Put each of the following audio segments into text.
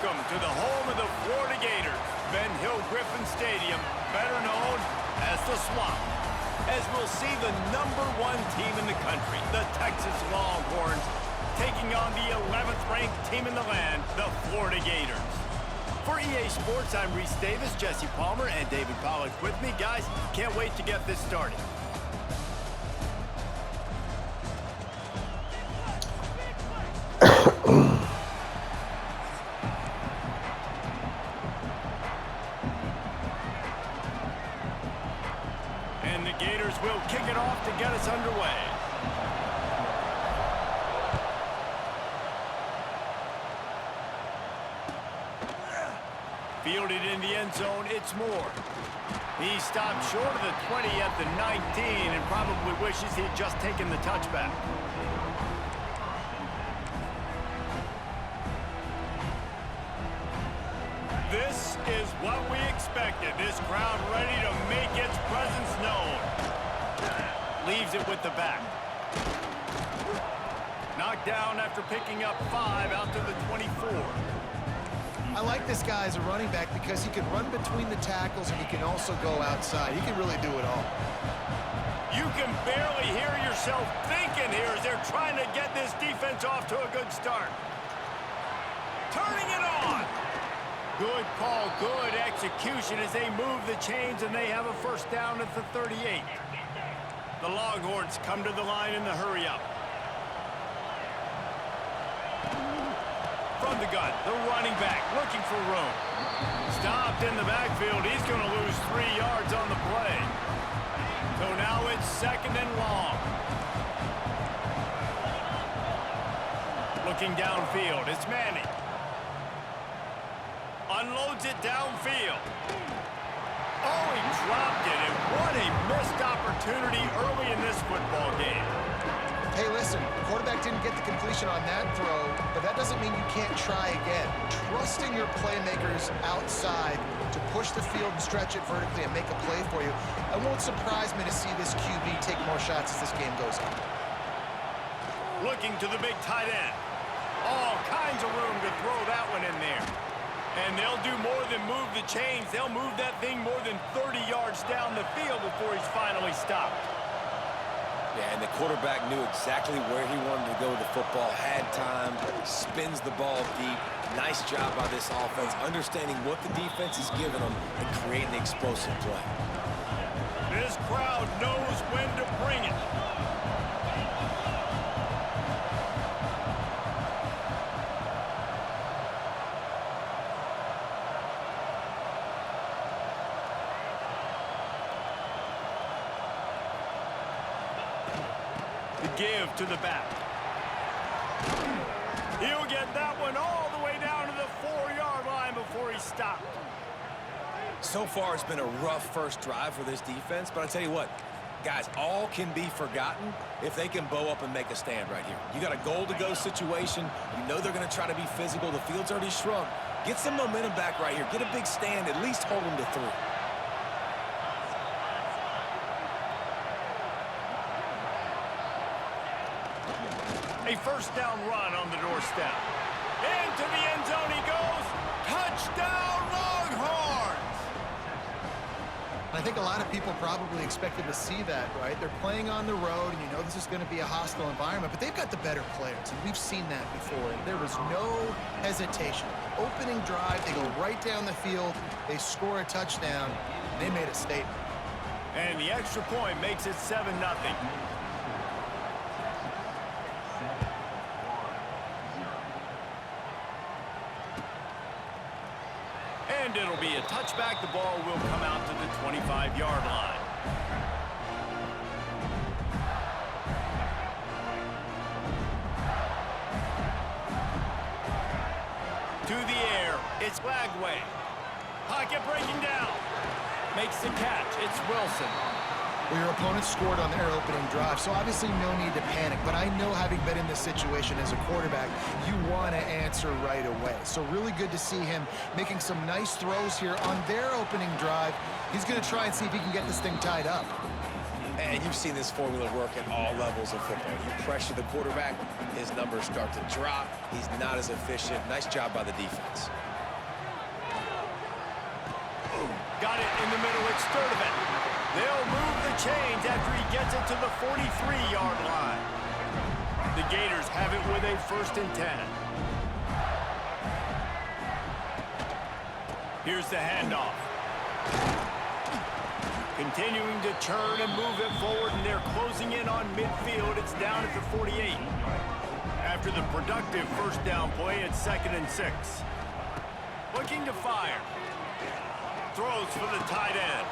Welcome to the home of the Florida Gators, Ben Hill Griffin Stadium, better known as the Swamp. As we'll see the #1 team in the country, the Texas Longhorns, taking on the 11th ranked team in the land, the Florida Gators. For EA Sports, I'm Reese Davis, Jesse Palmer, and David Pollack with me. Guys, can't wait to get this started. And the Gators will kick it off to get us underway. Fielded in the end zone, it's Moore. He stopped short of the 20 at the 19 and probably wishes he'd just taken the touchback. This is what we expected. This crowd ready to make its presence known. Leaves it with the back. Knocked down after picking up 5 out to the 24. I like this guy as a running back because he can run between the tackles and he can also go outside. He can really do it all. You can barely hear yourself thinking here as they're trying to get this defense off to a good start. Turning it on. Good call, good execution as they move the chains and they have a first down at the 38. The Longhorns come to the line in the hurry-up. From the gun, the running back looking for room. Stopped in the backfield. He's going to lose 3 yards on the play. So now it's second and long. Looking downfield, it's Manning. Unloads it downfield. Oh, he dropped it, and what a missed opportunity early in this football game. Hey, listen, the quarterback didn't get the completion on that throw, but that doesn't mean you can't try again. Trusting your playmakers outside to push the field and stretch it vertically and make a play for you. It won't surprise me to see this QB take more shots as this game goes on. Looking to the big tight end. All kinds of room to throw that one in there. And they'll do more than move the chains. They'll move that thing more than 30 yards down the field before he's finally stopped. Yeah, and the quarterback knew exactly where he wanted to go with the football, had time, spins the ball deep. Nice job by this offense, understanding what the defense is giving them and creating the explosive play. This crowd knows when to bring it. Give to the back. He'll get that one all the way down to the 4-yard line before he stopped. So far, it's been a rough first drive for this defense, but I tell you what, guys, all can be forgotten if they can bow up and make a stand right here. You got a goal-to-go situation. You know they're going to try to be physical. The field's already shrunk. Get some momentum back right here. Get a big stand. At least hold them to 3. A first down run on the doorstep. Into the end zone he goes. Touchdown, Longhorns! I think a lot of people probably expected to see that, right? They're playing on the road, and you know this is going to be a hostile environment, but they've got the better players, and we've seen that before. There was no hesitation. Opening drive, they go right down the field, they score a touchdown, and they made a statement. And the extra point makes it 7-0. And it'll be a touchback. The ball will come out to the 25-yard line. To the air, it's Lagway. Pocket breaking down. Makes the catch. It's Wilson. Well, your opponent scored on their opening drive, so obviously no need to panic. But I know, having been in this situation as a quarterback, you want to answer right away. So really good to see him making some nice throws here on their opening drive. He's going to try and see if he can get this thing tied up. And you've seen this formula work at all levels of football. You pressure the quarterback, his numbers start to drop. He's not as efficient. Nice job by the defense. Got it in the middle. It's Sturdivant. They'll move the chains after he gets it to the 43-yard line. The Gators have it with a 1st and 10. Here's the handoff. Continuing to churn and move it forward, and they're closing in on midfield. It's down at the 48. After the productive 1st down play, it's 2nd and 6. Looking to fire. Throws for the tight end.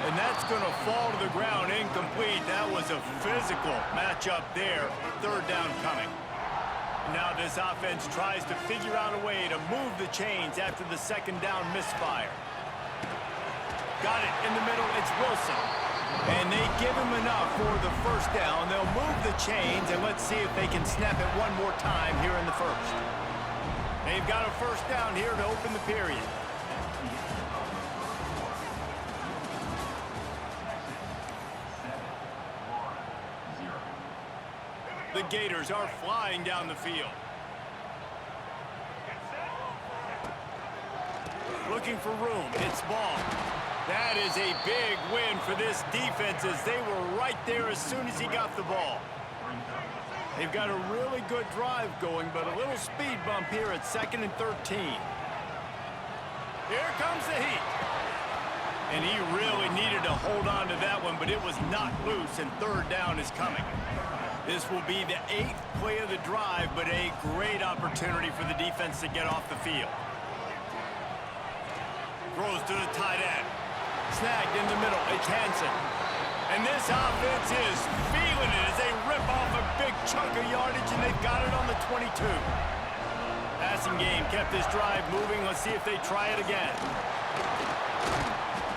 And that's going to fall to the ground incomplete. That was a physical matchup there. 3rd down coming. Now this offense tries to figure out a way to move the chains after the 2nd down misfire. Got it in the middle. It's Wilson. And they give him enough for the 1st down. They'll move the chains, and let's see if they can snap it one more time here in the 1st. They've got a 1st down here to open the period. The Gators are flying down the field. Looking for room. It's Ball. That is a big win for this defense, as they were right there as soon as he got the ball. They've got a really good drive going, but a little speed bump here at 2nd and 13. Here comes the heat. And he really needed to hold on to that one, but it was not loose, and 3rd down is coming. This will be the 8th play of the drive, but a great opportunity for the defense to get off the field. Throws to the tight end. Snagged in the middle. It's Hansen. And this offense is feeling it as they rip off a big chunk of yardage, and they've got it on the 22. Passing game kept this drive moving. Let's see if they try it again.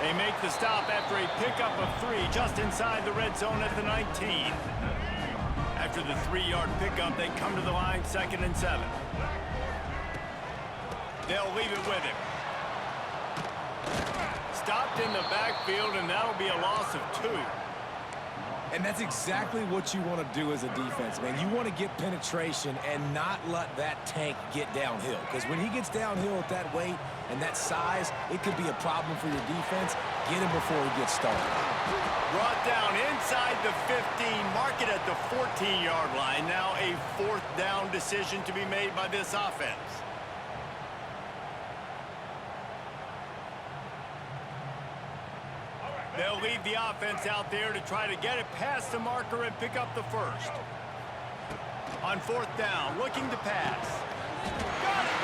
They make the stop after a pickup of 3 just inside the red zone at the 19. After the 3-yard pickup, they come to the line, 2nd and 7. They'll leave it with him. Stopped in the backfield, and that'll be a loss of 2. And that's exactly what you want to do as a defense, man. You want to get penetration and not let that tank get downhill. Because when he gets downhill at that weight and that size, it could be a problem for your defense. Get him before he gets started. Brought down inside the 15, mark it at the 14-yard line. Now a 4th down decision to be made by this offense. They'll leave the offense out there to try to get it past the marker and pick up the 1st. On 4th down, looking to pass. Got it!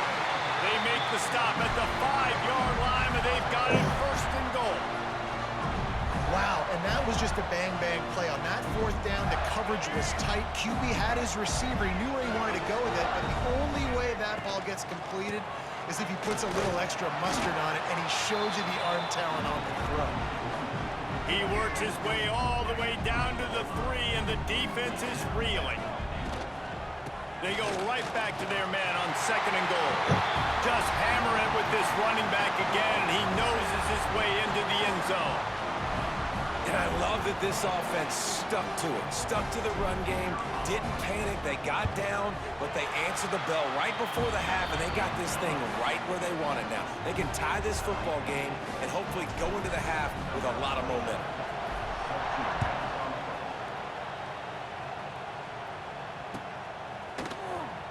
They make the stop at the 5-yard line, and they've got it 1st and goal. Wow, and that was just a bang-bang play. On that 4th down, the coverage was tight. QB had his receiver. He knew where he wanted to go with it, but the only way that ball gets completed is if he puts a little extra mustard on it, and he shows you the arm talent on the throw. He works his way all the way down to the 3, and the defense is reeling. They go right back to their man on 2nd and goal. Just hammer it with this running back again, and he noses his way into the end zone. And I love that this offense stuck to it, stuck to the run game, didn't panic. They got down, but they answered the bell right before the half, and they got this thing right where they want it now. They can tie this football game and hopefully go into the half with a lot of momentum.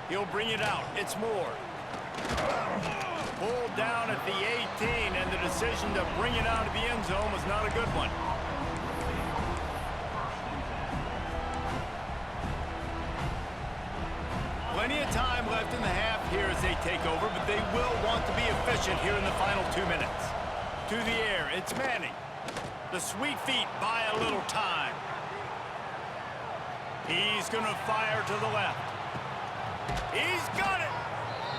He'll bring it out. It's Moore. Pulled down at the 18, and the decision to bring it out of the end zone was not a good one. Plenty of time left in the half here as they take over, but they will want to be efficient here in the final 2 minutes. To the air, it's Manning. The sweet feet buy a little time. He's going to fire to the left. He's got it.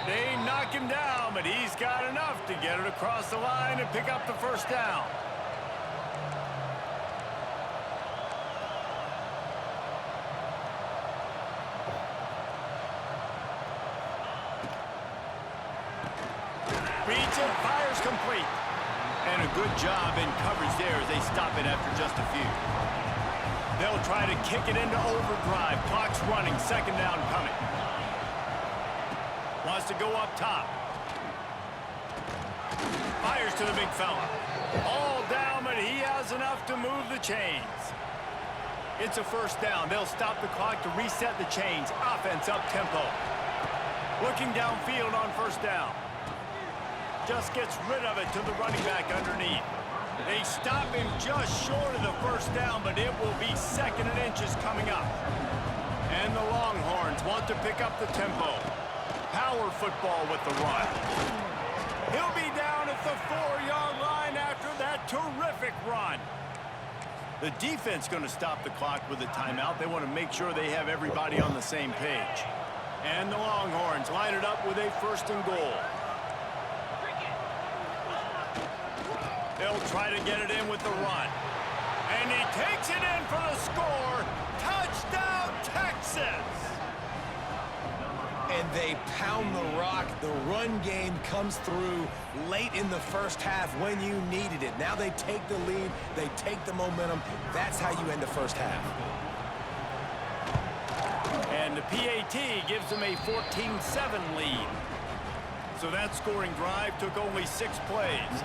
They knock him down, but he's got enough to get it across the line and pick up the 1st down. Beats it, fires complete. And a good job in coverage there as they stop it after just a few. They'll try to kick it into overdrive. Clock's running, 2nd down coming. Wants to go up top. Fires to the big fella. All down, but he has enough to move the chains. It's a first down. They'll stop the clock to reset the chains. Offense up-tempo. Looking downfield on first down. Just gets rid of it to the running back underneath. They stop him just short of the first down, but it will be 2nd and inches coming up. And the Longhorns want to pick up the tempo. Power football with the run. He'll be down at the 4-yard line after that terrific run. The defense going to stop the clock with a timeout. They want to make sure they have everybody on the same page. And the Longhorns line it up with a 1st and goal. They'll try to get it in with the run. And he takes it in for the score. Touchdown, Texas! And they pound the rock. The run game comes through late in the first half when you needed it. Now they take the lead. They take the momentum. That's how you end the first half. And the PAT gives them a 14-7 lead. So that scoring drive took only 6 plays.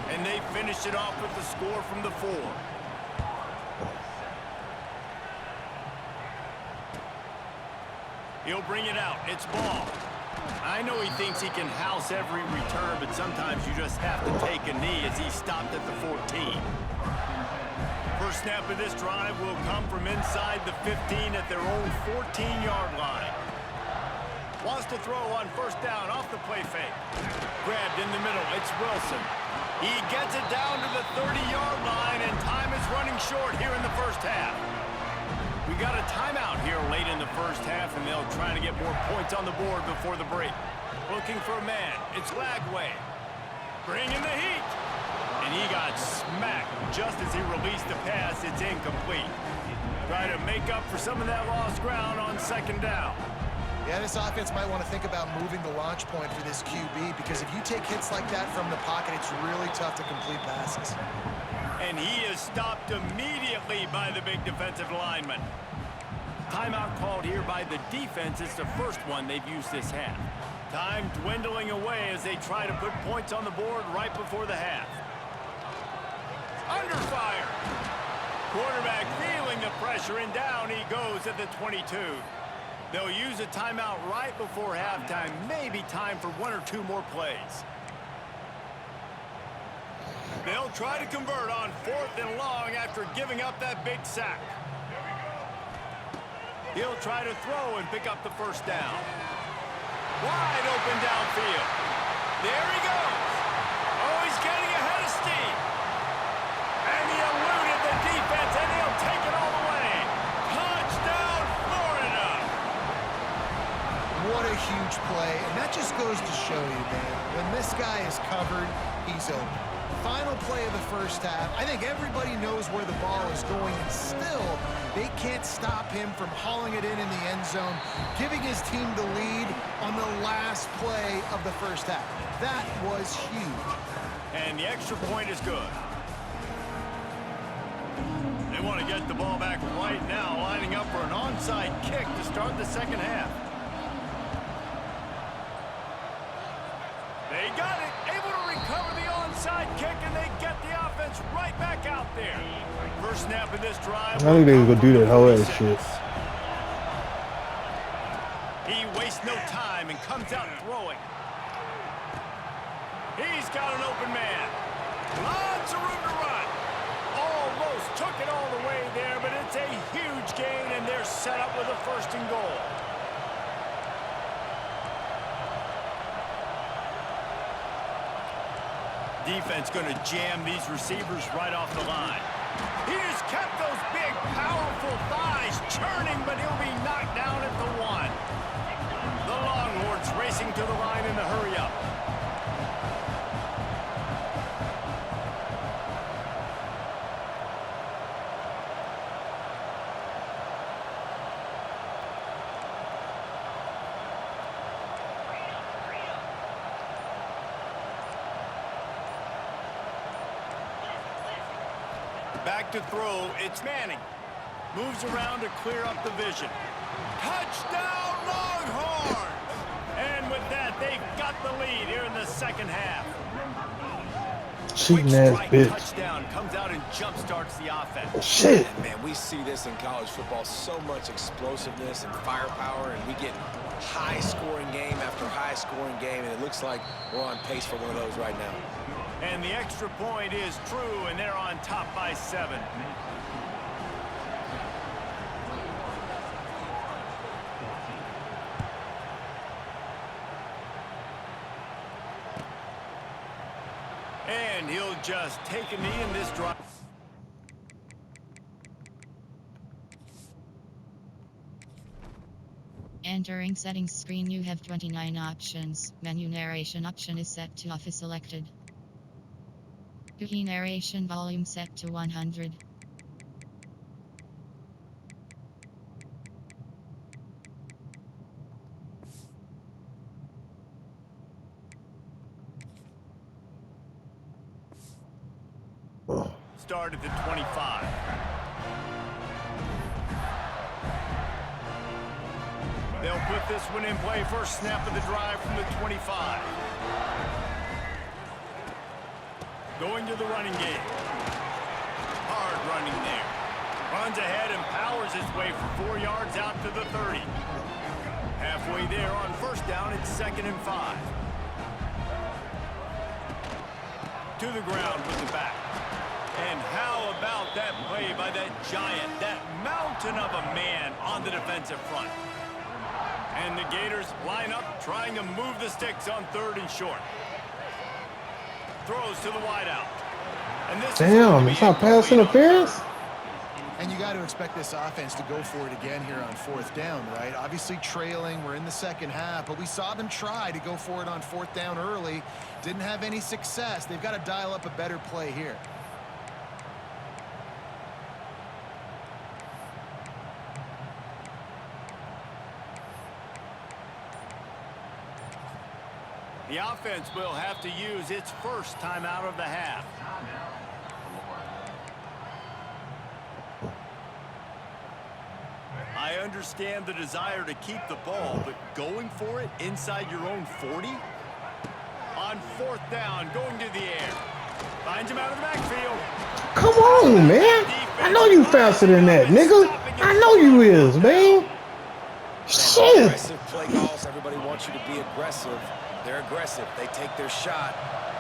And they finished it off with the score from the 4. He'll bring it out. It's ball. I know he thinks he can house every return, but sometimes you just have to take a knee as he stopped at the 14. First snap of this drive will come from inside the 15 at their own 14-yard line. Wants to throw on first down off the play fake. Grabbed in the middle. It's Wilson. He gets it down to the 30-yard line, and time is running short here in the first half. We got a timeout here late in the first half, and they'll try to get more points on the board before the break. Looking for a man. It's Lagway. Bringing the heat. And he got smacked just as he released the pass. It's incomplete. Try to make up for some of that lost ground on 2nd down. Yeah, this offense might want to think about moving the launch point for this QB, because if you take hits like that from the pocket, it's really tough to complete passes. And he is stopped immediately by the big defensive lineman. Timeout called here by the defense. It's the first one they've used this half. Time dwindling away as they try to put points on the board right before the half. Under fire. Quarterback feeling the pressure, and down he goes at the 22. They'll use a timeout right before halftime. Maybe time for 1 or 2 more plays. They'll try to convert on 4th and long after giving up that big sack. He'll try to throw and pick up the first down. Wide open downfield. There he goes. Oh, he's getting ahead of steam. And he eluded the defense, and he'll take it all the way. Touchdown, Florida. What a huge play, and that just goes to show you, man, when this guy is covered, he's open. Final play of the first half. I think everybody knows where the ball is going, and still they can't stop him from hauling it in the end zone, giving his team the lead on the last play of the first half. That was huge. And the extra point is good. They want to get the ball back right now, lining up for an onside kick to start the second half. They got it, able to recover the onside kick, and they get the offense right back out there. First snap of this drive. I think they can go do that whole ass shit. He wastes no time and comes out throwing. He's got an open man. Lots of room to run. Almost took it all the way there, but it's a huge gain, and they're set up with a 1st and goal. Defense going to jam these receivers right off the line. He just kept those big, powerful thighs churning, but he'll be knocked down at the 1. The Longhorns racing to the line in the hurry-up. Back to throw, it's Manning. Moves around to clear up the vision. Touchdown, Longhorns! And with that, they've got the lead here in the second half. Quick Cheating ass strike bitch. touchdown comes out and jump starts the offense. Shit. And man, we see this in college football, so much explosiveness and firepower, and we get high-scoring game after high-scoring game, and it looks like we're on pace for one of those right now. And the extra point is true, and they're on top by 7. And he'll just take a knee in this drive. Entering settings screen, you have 29 options. Menu narration option is set to off is selected. Key narration volume set to 100. Start at the 25. They'll put this one in play. First snap of the drive from the 25. Going to the running game. Hard running there. Runs ahead and powers his way for 4 yards out to the 30. Halfway there on first down, it's 2nd and 5. To the ground with the back. And how about that play by that giant, that mountain of a man on the defensive front? And the Gators line up, trying to move the sticks on 3rd and short. Throws to the wideout. And this Damn, it's not pass interference? And you got to expect this offense to go for it again here on 4th down, right? Obviously trailing, we're in the second half, but we saw them try to go for it on 4th down early. Didn't have any success. They've got to dial up a better play here. The offense will have to use its first timeout of the half. I understand the desire to keep the ball, but going for it inside your own 40? On 4th down, going to the air. Finds him out of the backfield. Come on, man. I know you faster than that, nigga. I know you is, man. Shit. Aggressive play calls. Everybody wants you to be aggressive. They're aggressive. They take their shot.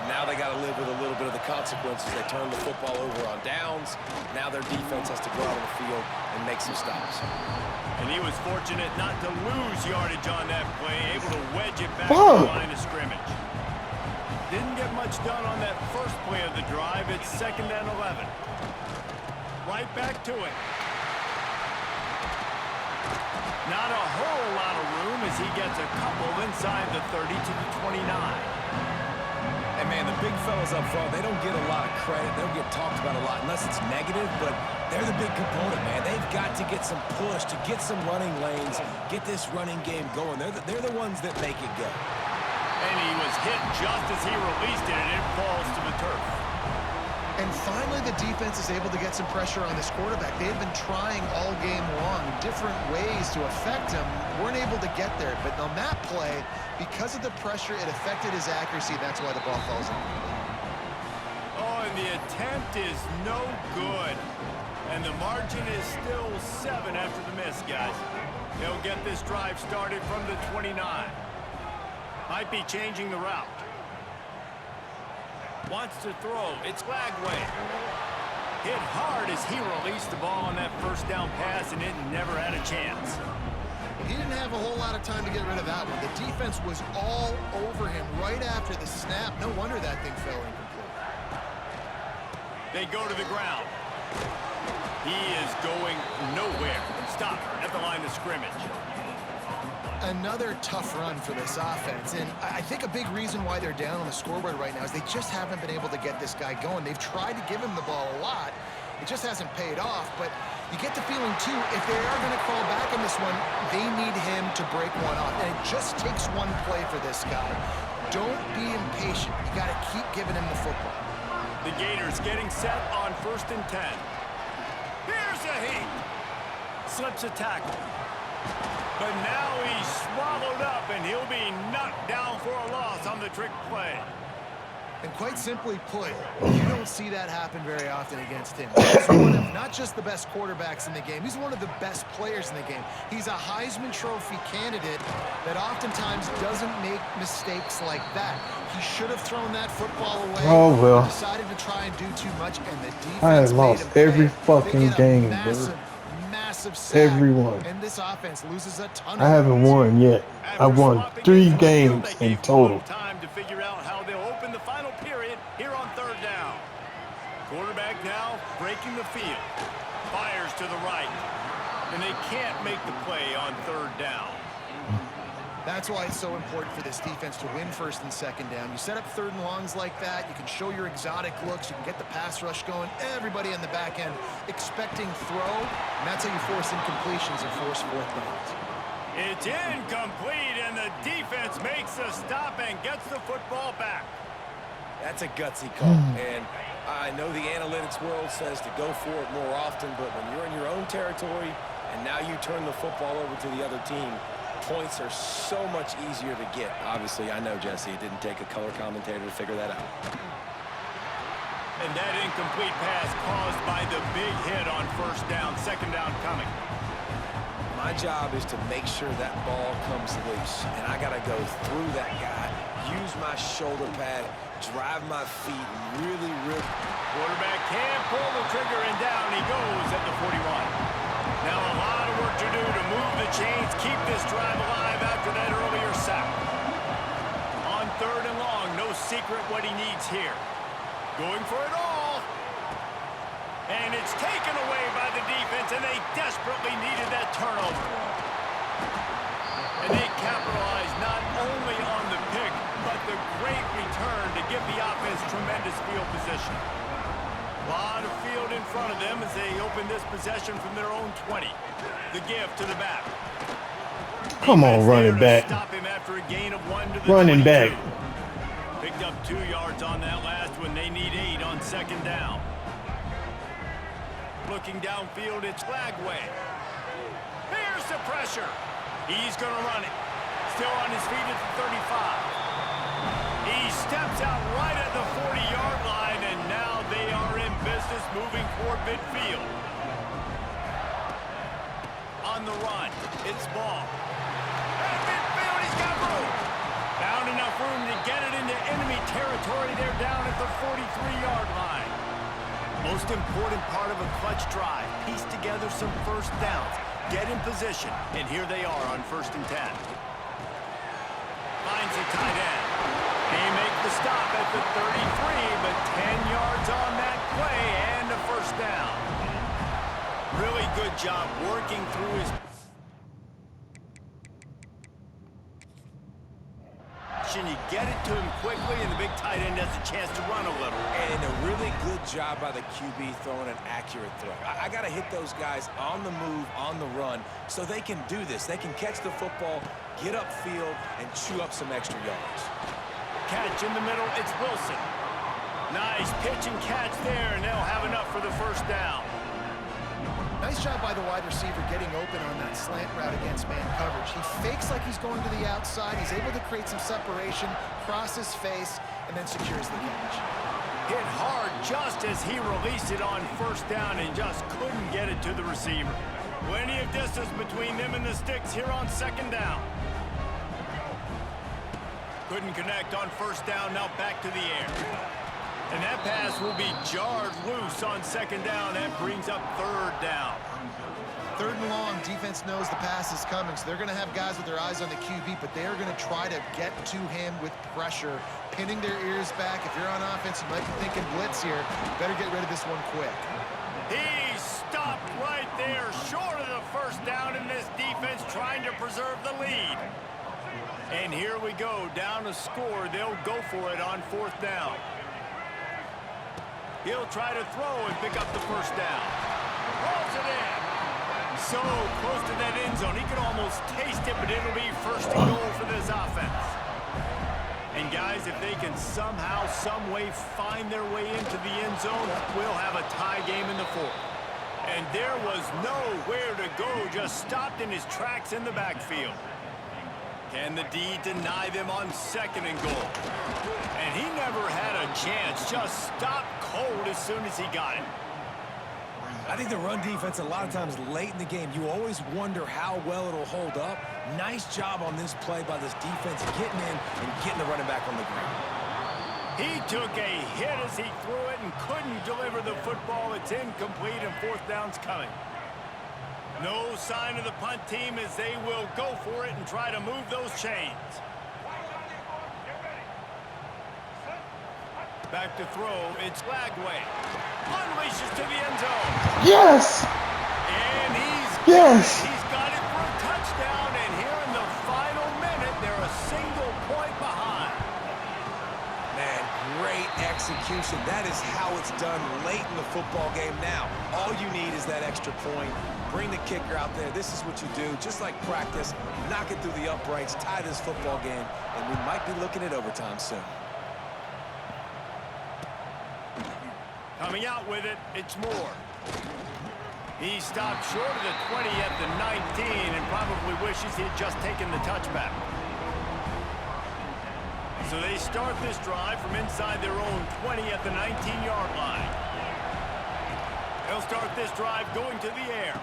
Now they got to live with a little bit of the consequences. They turn the football over on downs. Now their defense has to go out on the field and make some stops. And he was fortunate not to lose yardage on that play, able to wedge it back to the line of scrimmage. Didn't get much done on that first play of the drive. It's 2nd and 11. Right back to it. Not a whole lot of room as he gets a couple inside the 30 to the 29. And man, the big fellas up front, they don't get a lot of credit. They don't get talked about a lot unless it's negative, but they're the big component, man. They've got to get some push, to get some running lanes, get this running game going. They're the ones that make it go. And he was hit just as he released it, and it falls to the turf. And finally, the defense is able to get some pressure on this quarterback. They've been trying all game long, different ways to affect him. Weren't able to get there. But on that play, because of the pressure, it affected his accuracy. That's why the ball falls in. Oh, and the attempt is no good. And the margin is still 7 after the miss, guys. They'll get this drive started from the 29. Might be changing the route. Wants to throw. It's Lagway. Hit hard as he released the ball on that first down pass, and it never had a chance. He didn't have a whole lot of time to get rid of that one. The defense was all over him right after the snap. No wonder that thing fell incomplete. They go to the ground. He is going nowhere. Stop at the line of scrimmage. Another tough run for this offense, and I think a big reason why they're down on the scoreboard right now is they just haven't been able to get this guy going. They've tried to give him the ball a lot. It just hasn't paid off, but you get the feeling, too, if they are going to crawl back in this one, they need him to break one off, and it just takes one play for this guy. Don't be impatient. You got to keep giving him the football. The Gators getting set on 1st and 10. Here's a heat. Slips a tackle. But now he's swallowed up, and he'll be knocked down for a loss on the trick play. And quite simply put, you don't see that happen very often against him. He's one of not just the best quarterbacks in the game, he's one of the best players in the game. He's a Heisman Trophy candidate that oftentimes doesn't make mistakes like that. He should have thrown that football away. Oh, well. Decided to try and do too much, and the defense I have made lost him pay. every They fucking get a game, massive, bro. massive sack, Every one. and this offense loses a ton of I haven't yards. won yet. I won 3 games in total. Time to figure out how they'll open the final period here on third down. Quarterback now breaking the field. Fires to the right. And they can't make the play on third down. That's why it's so important for this defense to win first and second down. You set up third and longs like that, you can show your exotic looks, you can get the pass rush going, everybody on the back end expecting throw, and that's how you force incompletions and force fourth downs. It's incomplete, and the defense makes the stop and gets the football back. That's a gutsy call. And I know the analytics world says to go for it more often, but when you're in your own territory and now you turn the football over to the other team, points are so much easier to get. Obviously, I know, Jesse, it didn't take a color commentator to figure that out. And that incomplete pass caused by the big hit on first down, second down coming. My job is to make sure that ball comes loose, and I got to go through that guy, use my shoulder pad, drive my feet, really. Quarterback can't pull the trigger, and down he goes at the 41. Now a lot of work to do to move the chains, keep this drive alive after that earlier sack. On third and long, no secret what he needs here. Going for it all. And it's taken away by the defense, and they desperately needed that turnover. And they capitalized not only on the pick, but the great return to give the offense tremendous field position. A lot of field in front of them as they open this possession from their own 20. The give to the back. Come on, running back. Stop him after a gain of 1 to the Running 22. back. Picked up 2 yards on that last one. They need 8 on second down. Looking downfield, it's Lagway. Here's the pressure. He's going to run it. Still on his feet at the 35. He steps out right at the 40-yard line, and now they are in business moving toward midfield. On the run, it's Ball. At midfield, he's got room. Found enough room to get it into enemy territory. They're down at the 43-yard line. Most important part of a clutch drive. Piece together some first downs. Get in position, and here they are on 1st and 10. Finds a tight end. They make the stop at the 33, but 10 yards on that play and a first down. Really good job working through his... You get it to him quickly, and the big tight end has a chance to run a little. And a really good job by the QB throwing an accurate throw. I got to hit those guys on the move, on the run, so they can do this. They can catch the football, get upfield, and chew up some extra yards. Catch in the middle, it's Wilson. Nice pitch and catch there, and they'll have enough for the first down. Nice job by the wide receiver getting open on that slant route against man coverage. He fakes like he's going to the outside. He's able to create some separation, cross his face, and then secures the catch. Hit hard just as he released it on first down and just couldn't get it to the receiver. Plenty of distance between them and the sticks here on second down. Couldn't connect on first down, now back to the air. And that pass will be jarred loose on second down. That brings up third down. Third and long, defense knows the pass is coming, so they're going to have guys with their eyes on the QB, but they are going to try to get to him with pressure, pinning their ears back. If you're on offense, you might be thinking blitz here. You better get rid of this one quick. He stopped right there, short of the first down, in this defense trying to preserve the lead. And here we go, down a score. They'll go for it on fourth down. He'll try to throw and pick up the first down. Rolls it in. So close to that end zone. He could almost taste it, but it'll be first and goal for this offense. And guys, if they can somehow, some way find their way into the end zone, we'll have a tie game in the fourth. And there was nowhere to go, just stopped in his tracks in the backfield. Can the D deny them on 2nd and goal? And he never had a chance. Just stopped cold as soon as he got it. I think the run defense, a lot of times late in the game, you always wonder how well it'll hold up. Nice job on this play by this defense getting in and getting the running back on the ground. He took a hit as he threw it and couldn't deliver the football. It's incomplete and 4th down's coming. No sign of the punt team as they will go for it and try to move those chains. Back to throw, it's Lagway. Unleashes to the end zone. Yes. And Yes. he's got it for a touchdown. And here in the final minute, they're a single point behind. Man, great execution. That is how it's done late in the football game now. All you need is that extra point. Bring the kicker out there. This is what you do. Just like practice, knock it through the uprights, tie this football game, and we might be looking at overtime soon. Coming out with it, it's Moore. He stopped short of the 20 at the 19 and probably wishes he had just taken the touchback. So they start this drive from inside their own 20 at the 19-yard line. They'll start this drive going to the air.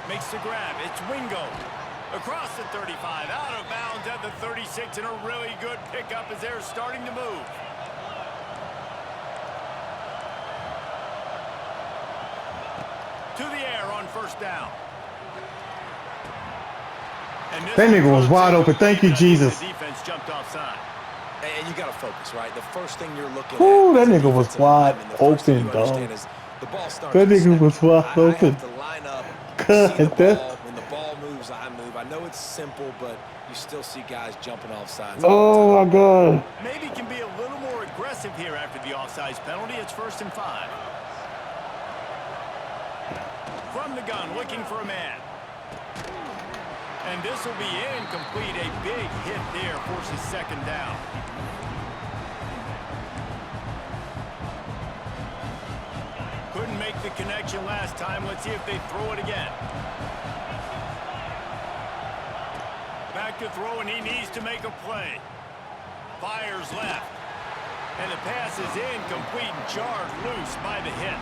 Makes the grab. It's Wingo. Across the 35, out of bounds at the 36, and a really good pickup as they're starting to move. To the air on 1st down. And That nigga was wide open. Thank you, Jesus. The defense jumped offside. And you got to focus, right? The first thing you're looking Ooh, at. that nigga was wide open, dog. That nigga was wide open. I have to line up, God, see the that- ball. When the ball moves, I move. I know it's simple, but you still see guys jumping off sides. Oh my God. Maybe can be a little more aggressive here after the offsides penalty. It's 1st and 5. From the gun, looking for a man. And this will be incomplete. A big hit there forces 2nd down. Couldn't make the connection last time. Let's see if they throw it again. Back to throw, and he needs to make a play. Fires left. And the pass is incomplete and jarred loose by the hit.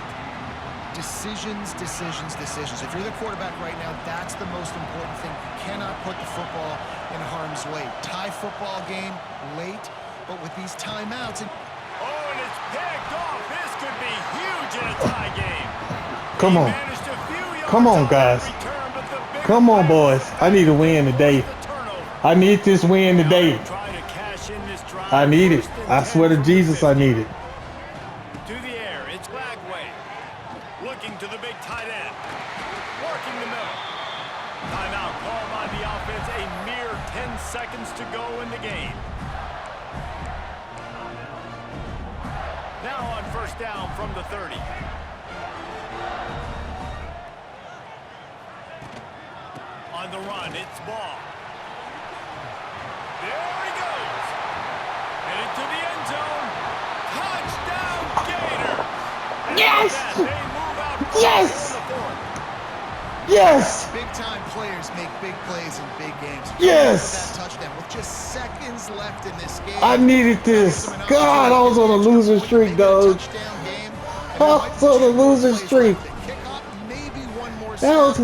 Decisions, decisions, decisions. If you're the quarterback right now, that's the most important thing. You cannot put the football in harm's way. Tie football game late, but with these timeouts. Oh, and it's picked off. This could be huge in a tie game. Come on. Managed a few yards Come on, that guys. return, but the big Come on, play boys. I need a win today. forced the turnover. I need this win today. Now trying to cash in this drive. I need it. 1st and I 10 swear to from Jesus, I 50. need it. To the air, it's Lagway. Looking to the big tight end. Working the middle. Timeout called by the offense. A mere 10 seconds to go in the game. Now on 1st down from the 30. On the run, it's Ball. There he goes. Headed to the end zone. Touchdown, Gator. And Yes! with that, they move out Yes! for the 4th. Yes. Big-time players make big plays in big games. Yes. That touchdown with just seconds left in this game. I needed this. God, I was on a losing streak, dog. I was on a losing streak. That was-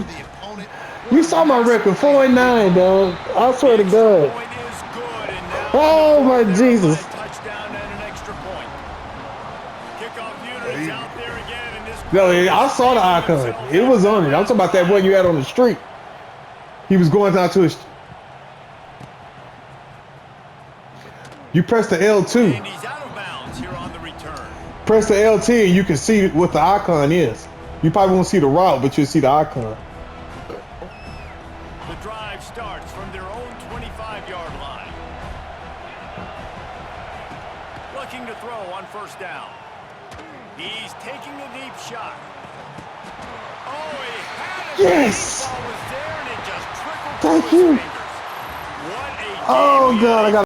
You saw my record, 4-9, dog. I swear to God. Point is good, and now Oh my they're Jesus. by a touchdown and an extra point. Kickoff unit is out there again, and this No, I saw the icon. It was on it. I'm talking about that one you had on the street. He was going down to his. You press the L2. And he's out of bounds here on the return. Press the LT and you can see what the icon is. You probably won't see the route, but you'll see the icon. The drive starts from their own 25-yard line. Looking to throw on 1st down. He's taking a deep shot. Oh, he had it. Yes! The ball was there, and it just trickled Thank through his you. fingers. What a Oh game he God, I got.